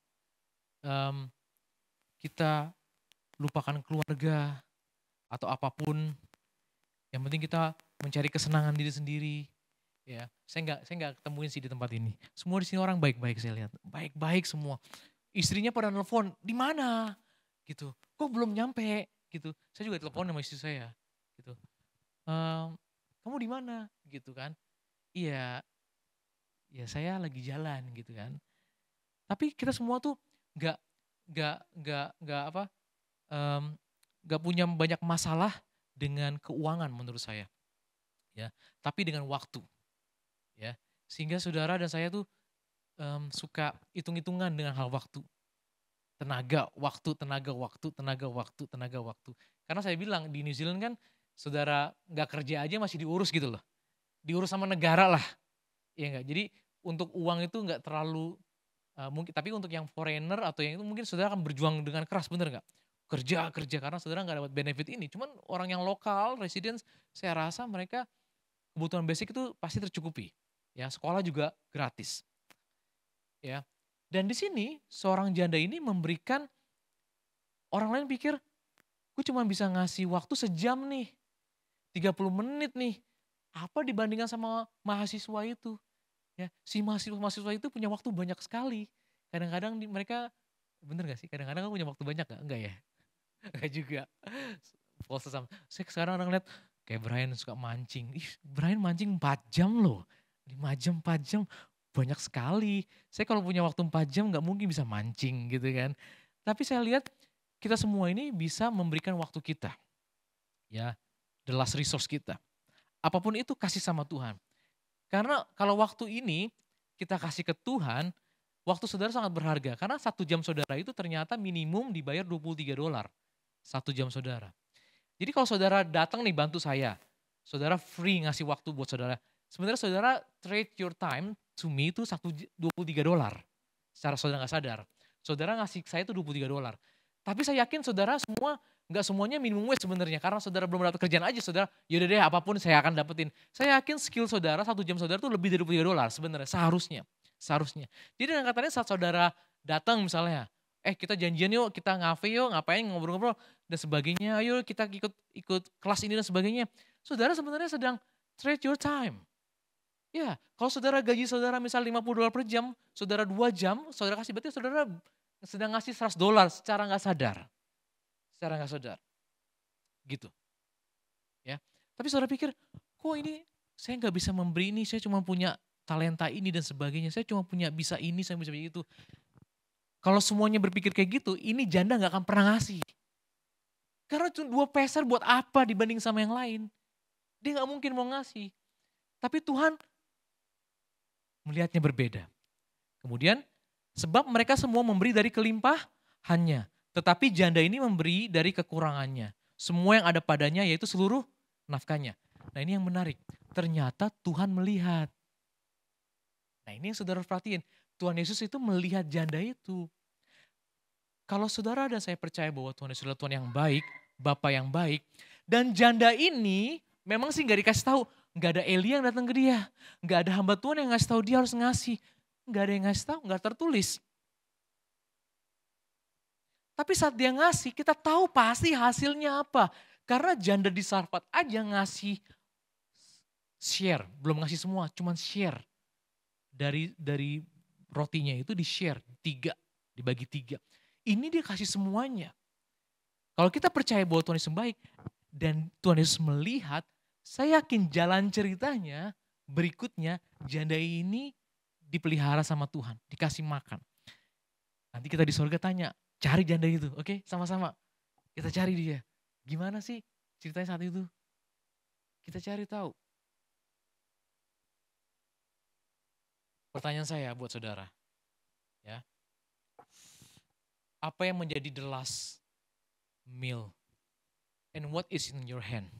S2: Kita lupakan keluarga atau apapun. Yang penting kita mencari kesenangan diri sendiri. Ya, saya nggak ketemuin sih di tempat ini. Semua di sini orang baik-baik saya lihat, baik-baik semua. Istrinya pada nelfon, di mana? Gitu. Kok belum nyampe? Gitu. Saya juga telepon sama istri saya. Gitu. Kamu di mana? Gitu kan? Iya, ya saya lagi jalan gitu kan. Tapi kita semua tuh nggak punya banyak masalah dengan keuangan menurut saya. Ya, tapi dengan waktu. Ya, sehingga saudara dan saya tuh suka hitung-hitungan dengan hal waktu. Tenaga, waktu. Karena saya bilang di New Zealand kan saudara nggak kerja aja masih diurus gitu loh. Diurus sama negara lah. Ya enggak. Jadi untuk uang itu nggak terlalu mungkin, tapi untuk yang foreigner atau yang itu mungkin saudara akan berjuang dengan keras, bener nggak? Kerja karena saudara nggak dapat benefit ini. Cuman orang yang lokal, residents, saya rasa mereka kebutuhan basic itu pasti tercukupi. Ya, sekolah juga gratis. Ya. Dan di sini seorang janda ini memberikan, orang lain pikir, gue cuma bisa ngasih waktu sejam nih, 30 menit nih. Apa dibandingkan sama mahasiswa itu? Ya, si mahasiswa itu punya waktu banyak sekali. Kadang-kadang mereka, bener gak sih? Kadang-kadang punya waktu banyak gak? Enggak ya? Enggak juga. False sama. Saya sekarang orang lihat kayak Brian suka mancing. Ih, Brian mancing 4 jam loh. 5 jam, 4 jam. Banyak sekali. Saya kalau punya waktu 4 jam gak mungkin bisa mancing gitu kan. Tapi saya lihat kita semua ini bisa memberikan waktu kita. Ya, the last resource kita. Apapun itu kasih sama Tuhan. Karena kalau waktu ini kita kasih ke Tuhan, waktu saudara sangat berharga. Karena 1 jam saudara itu ternyata minimum dibayar $23. 1 jam saudara. Jadi kalau saudara datang nih bantu saya, saudara free ngasih waktu buat saudara. Sebenarnya saudara trade your time to me itu $23. Secara saudara gak sadar. Saudara ngasih saya itu $23. Tapi saya yakin saudara semua, gak semuanya minimum wage sebenarnya. Karena saudara belum dapat kerjaan aja, saudara yaudah deh apapun saya akan dapetin. Saya yakin skill saudara, 1 jam saudara itu lebih dari $23 sebenarnya, seharusnya. Jadi dengan katanya saat saudara datang misalnya, kita janjian yuk, kita ngafe yuk, ngapain ngobrol-ngobrol dan sebagainya. Ayo kita ikut kelas ini dan sebagainya. Saudara sebenarnya sedang trade your time. Ya, kalau saudara gaji saudara misal $50 per jam, saudara 2 jam, saudara kasih, berarti saudara sedang ngasih $100 secara nggak sadar. Gitu. Ya. Tapi saudara pikir, kok ini saya nggak bisa memberi ini, saya cuma punya talenta ini dan sebagainya, saya cuma punya bisa ini, saya bisa itu. Kalau semuanya berpikir kayak gitu, ini janda nggak akan pernah ngasih. Karena cuma 2 peser buat apa dibanding sama yang lain. Dia nggak mungkin mau ngasih. Tapi Tuhan melihatnya berbeda. Kemudian, sebab mereka semua memberi dari kelimpahannya. Tetapi janda ini memberi dari kekurangannya. Semua yang ada padanya yaitu seluruh nafkahnya. Nah ini yang menarik. Ternyata Tuhan melihat. Nah ini yang saudara perhatiin. Tuhan Yesus itu melihat janda itu. Kalau saudara dan saya percaya bahwa Tuhan Yesus adalah Tuhan yang baik, Bapa yang baik, dan janda ini memang sih gak dikasih tahu, gak ada Elia yang datang ke dia, gak ada hamba Tuhan yang ngasih tahu dia harus ngasih, gak ada yang ngasih tahu, gak tertulis. Tapi saat dia ngasih, kita tahu pasti hasilnya apa. Karena janda di Sarfat aja ngasih share, belum ngasih semua, cuman share. Dari rotinya itu di share, 3, dibagi 3. Ini dia kasih semuanya. Kalau kita percaya bahwa Tuhan Yesus baik, dan Tuhan Yesus melihat, saya yakin jalan ceritanya berikutnya janda ini dipelihara sama Tuhan, dikasih makan. Nanti kita di surga tanya, cari janda itu, oke? Sama-sama. Kita cari dia. Gimana sih ceritanya saat itu? Kita cari tahu. Pertanyaan saya buat saudara. Ya. Apa yang menjadi the last meal? And what is in your hand?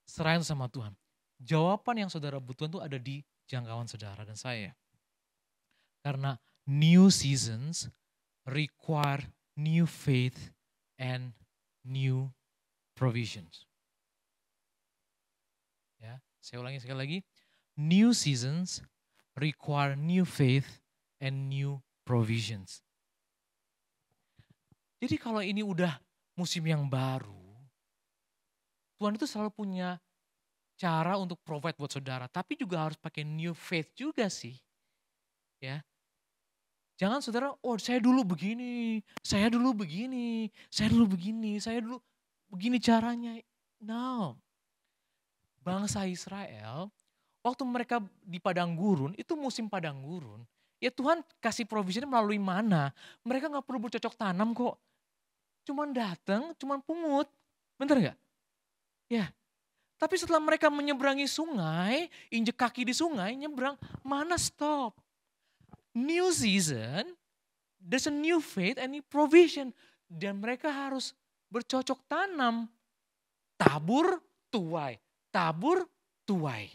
S2: Serahin sama Tuhan. Jawaban yang saudara butuhkan itu ada di jangkauan saudara dan saya. Karena new seasons require new faith and new provisions. Ya, saya ulangi sekali lagi. New seasons require new faith and new provisions. Jadi kalau ini udah musim yang baru, Tuhan itu selalu punya cara untuk provide buat saudara, tapi juga harus pakai new faith juga sih. Ya. Jangan saudara, oh saya dulu begini, saya dulu begini, saya dulu begini, saya dulu begini caranya. No. Bangsa Israel, waktu mereka di padang gurun, itu musim padang gurun. Ya Tuhan kasih provision melalui mana. Mereka gak perlu bercocok tanam kok. Cuman datang, cuman pungut. Bener gak? Ya. Tapi setelah mereka menyeberangi sungai, injek kaki di sungai, nyebrang, mana stop. New season, there's a new faith and new provision. Dan mereka harus bercocok tanam. Tabur, tuai. Tabur, tuai.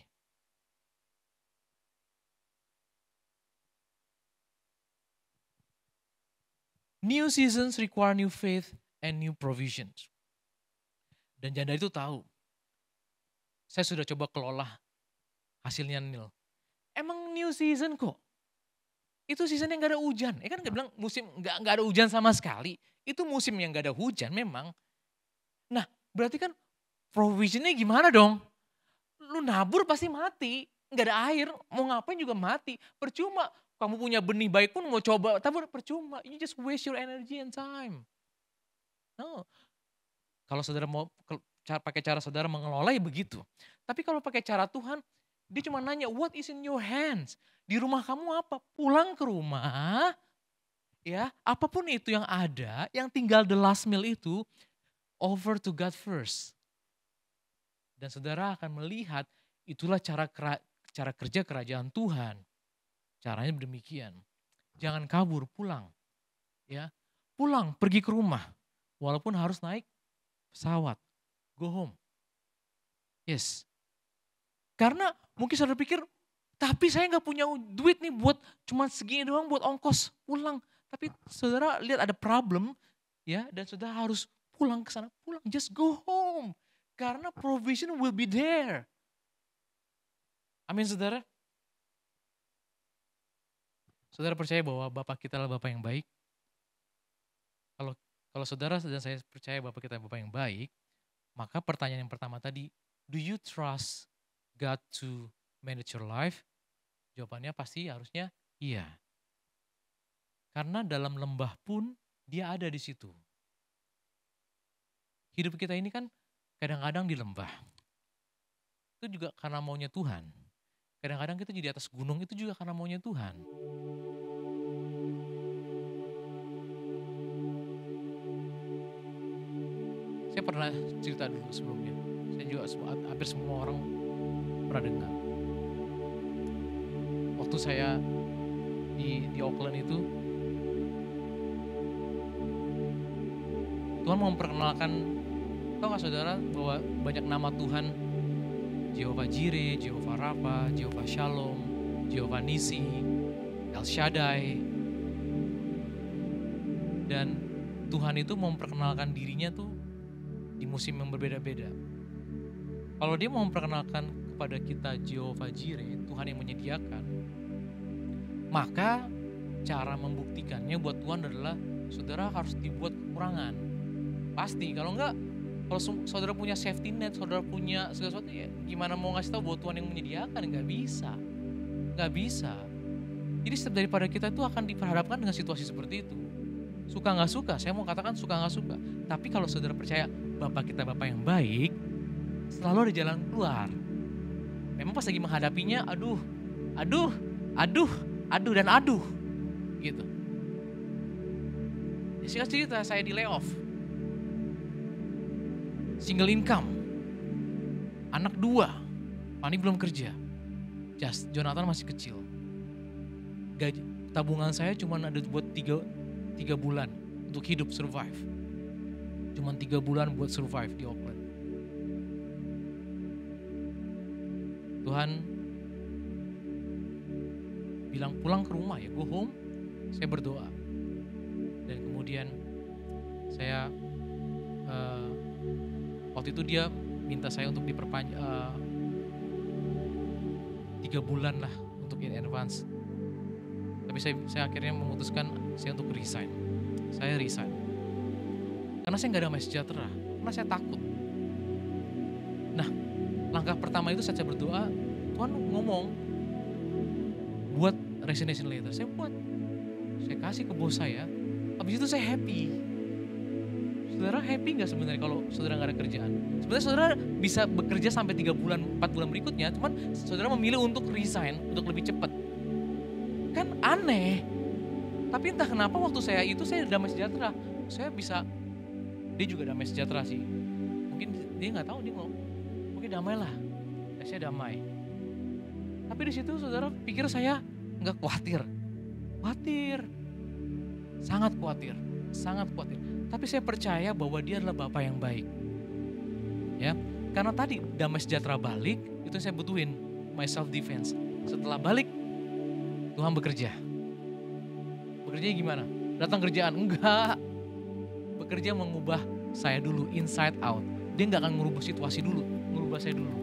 S2: New seasons require new faith and new provisions. Dan janda itu tahu. Saya sudah coba kelola hasilnya nil. Emang new season kok. Itu season yang gak ada hujan. Kan gak bilang musim gak ada hujan sama sekali. Itu musim yang gak ada hujan memang. Nah berarti kan provisionnya gimana dong? Lu nabur pasti mati. Gak ada air, mau ngapain juga mati. Percuma, kamu punya benih baik pun mau coba tabur percuma. You just waste your energy and time. No. Kalau saudara mau pakai cara saudara mengelola ya begitu. Tapi kalau pakai cara Tuhan, dia cuma nanya, what is in your hands? Di rumah kamu apa? Pulang ke rumah, ya apapun itu yang ada, yang tinggal the last meal itu, over to God first. Dan saudara akan melihat, itulah cara kerja kerajaan Tuhan. Caranya demikian. Jangan kabur, pulang. Ya, pulang, pergi ke rumah. Walaupun harus naik pesawat. Go home. Yes. Karena mungkin saudara pikir, tapi saya gak punya duit nih buat cuma segini doang buat ongkos pulang. Tapi saudara lihat ada problem ya dan saudara harus pulang ke sana. Pulang, just go home. Karena provision will be there. Amin saudara. Saudara percaya bahwa Bapak kita adalah Bapak yang baik. Kalau saudara dan saya percaya Bapak kita Bapak yang baik, maka pertanyaan yang pertama tadi, do you trust God to manage your life? Jawabannya pasti harusnya iya. Karena dalam lembah pun dia ada di situ. Hidup kita ini kan kadang-kadang di lembah. Itu juga karena maunya Tuhan. Kadang-kadang kita di atas gunung itu juga karena maunya Tuhan. Saya pernah cerita dulu sebelumnya. Saya juga hampir semua orang pernah dengar. Waktu saya di Auckland itu, Tuhan mau memperkenalkan, tahu gak saudara bahwa banyak nama Tuhan, Jehovah Jireh, Jehovah Rafa, Jehovah Shalom, Jehovah Nisi, El Shaddai. Dan Tuhan itu mau memperkenalkan dirinya tuh di musim yang berbeda-beda. Kalau dia mau memperkenalkan kepada kita Jehovah Jireh, Tuhan yang menyediakan, maka cara membuktikannya buat Tuhan adalah saudara harus dibuat kekurangan. Pasti, kalau enggak, kalau saudara punya safety net, saudara punya segala sesuatu, ya gimana mau ngasih tahu bahwa Tuhan yang menyediakan? Nggak bisa. Nggak bisa. Jadi setiap daripada kita itu akan diperhadapkan dengan situasi seperti itu. Suka nggak suka, saya mau katakan suka nggak suka. Tapi kalau saudara percaya Bapak kita Bapak yang baik, selalu ada jalan keluar. Memang pas lagi menghadapinya, aduh, dan aduh, gitu. Ya, singkat cerita, saya di layoff. Single income, anak 2, Fani belum kerja, Jonathan masih kecil. Gaji, tabungan saya cuma ada buat 3 bulan untuk hidup, survive. Cuma 3 bulan buat survive di Auckland. Tuhan bilang pulang ke rumah ya, go home. Saya berdoa. Dan kemudian saya waktu itu dia minta saya untuk diperpanjang 3 bulan lah untuk in advance. Tapi saya akhirnya memutuskan saya untuk resign. Saya resign. Karena saya nggak damai sejahtera. Karena saya takut. Nah, langkah pertama itu saat saya berdoa, Tuhan ngomong buat resignation letter. Saya buat. Saya kasih ke bos saya. Habis itu saya happy. Saudara happy nggak sebenarnya kalau saudara nggak ada kerjaan? Sebenarnya saudara bisa bekerja sampai 3 bulan, 4 bulan berikutnya. Cuman saudara memilih untuk resign, untuk lebih cepat. Kan aneh. Tapi entah kenapa waktu saya damai sejahtera. Saya bisa, dia juga damai sejahtera sih. Mungkin dia nggak tahu, dia mau, mungkin damailah. Saya damai. Tapi di situ saudara pikir saya nggak khawatir. Khawatir. Sangat khawatir. Sangat khawatir. Tapi saya percaya bahwa dia adalah Bapa yang baik. Ya, karena tadi damai sejahtera balik, itu saya butuhin my self defense. Setelah balik, Tuhan bekerja. Bekerjanya gimana? Datang kerjaan? Enggak. Bekerja mengubah saya dulu, inside out. Dia nggak akan merubah situasi dulu, merubah saya dulu.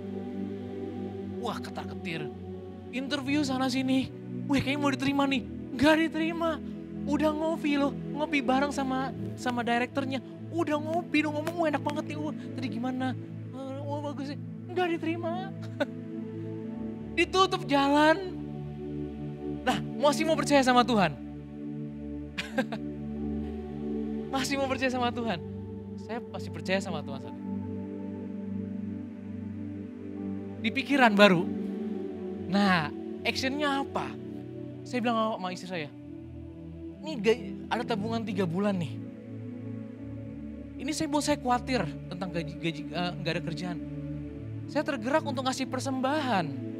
S2: Wah, ketar-ketir. Interview sana sini. Wih, kayaknya mau diterima nih. Nggak diterima. Udah ngopi loh, ngopi bareng sama direkturnya. Udah ngopi, udah ngomong, enak banget nih. Tadi gimana? Bagus sih. Nggak diterima. Ditutup jalan. Nah, masih mau percaya sama Tuhan? Masih mau percaya sama Tuhan? Saya pasti percaya sama Tuhan saat itu. Di pikiran baru. Nah, actionnya apa? Saya bilang sama istri saya, ini ada tabungan 3 bulan nih. Ini buat saya khawatir tentang gaji gak ada kerjaan. Saya tergerak untuk ngasih persembahan.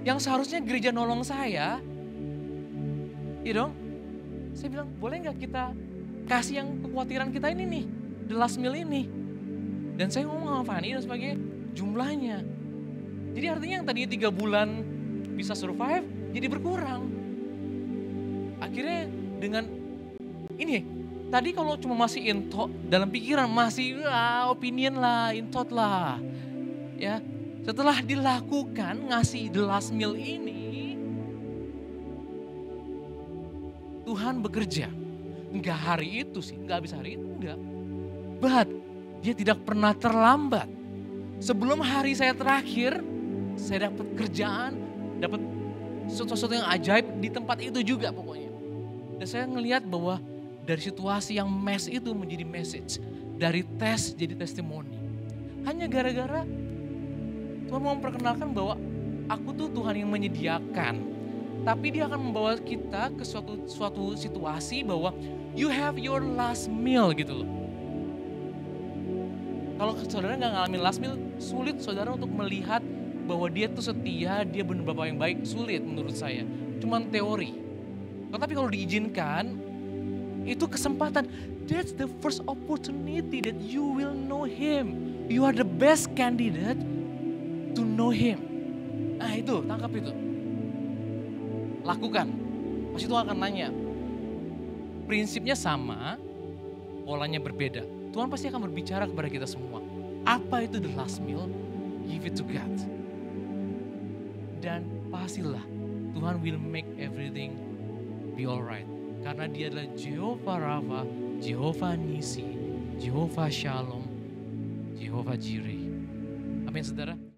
S2: Yang seharusnya gereja nolong saya. Iya dong. Saya bilang, boleh gak kita kasih yang kekhawatiran kita ini nih. The last meal ini. Dan saya ngomong sama Fani dan sebagainya, jumlahnya. Jadi artinya yang tadinya 3 bulan bisa survive, jadi berkurang. Akhirnya dengan ini, tadi kalau cuma masih in thought, dalam pikiran masih opinion lah, in thought lah. Ya, setelah dilakukan ngasih the last meal ini, Tuhan bekerja. Enggak hari itu sih, enggak habis hari itu, enggak. But, dia tidak pernah terlambat. Sebelum hari saya terakhir, saya dapat kerjaan, dapat sesuatu yang ajaib di tempat itu juga pokoknya. Dan saya ngelihat bahwa dari situasi yang mess itu menjadi message. Dari tes jadi testimoni. Hanya gara-gara Tuhan mau memperkenalkan bahwa aku tuh Tuhan yang menyediakan. Tapi dia akan membawa kita ke suatu situasi bahwa you have your last meal gitu loh. Kalau saudara gak ngalamin last meal, sulit saudara untuk melihat bahwa dia tuh setia, dia benar Bapak yang baik, sulit menurut saya. Cuman teori. Tetapi kalau diizinkan, itu kesempatan. That's the first opportunity that you will know Him. You are the best candidate to know Him. Nah itu, tangkap itu. Lakukan. Pasti Tuhan akan nanya. prinsipnya sama, polanya berbeda. Tuhan pasti akan berbicara kepada kita semua. Apa itu the last meal? Give it to God. Dan pastilah Tuhan will make everything be alright. Karena dia adalah Jehovah Rafa, Jehovah Nisi, Jehovah Shalom, Jehovah Jireh. Amin saudara.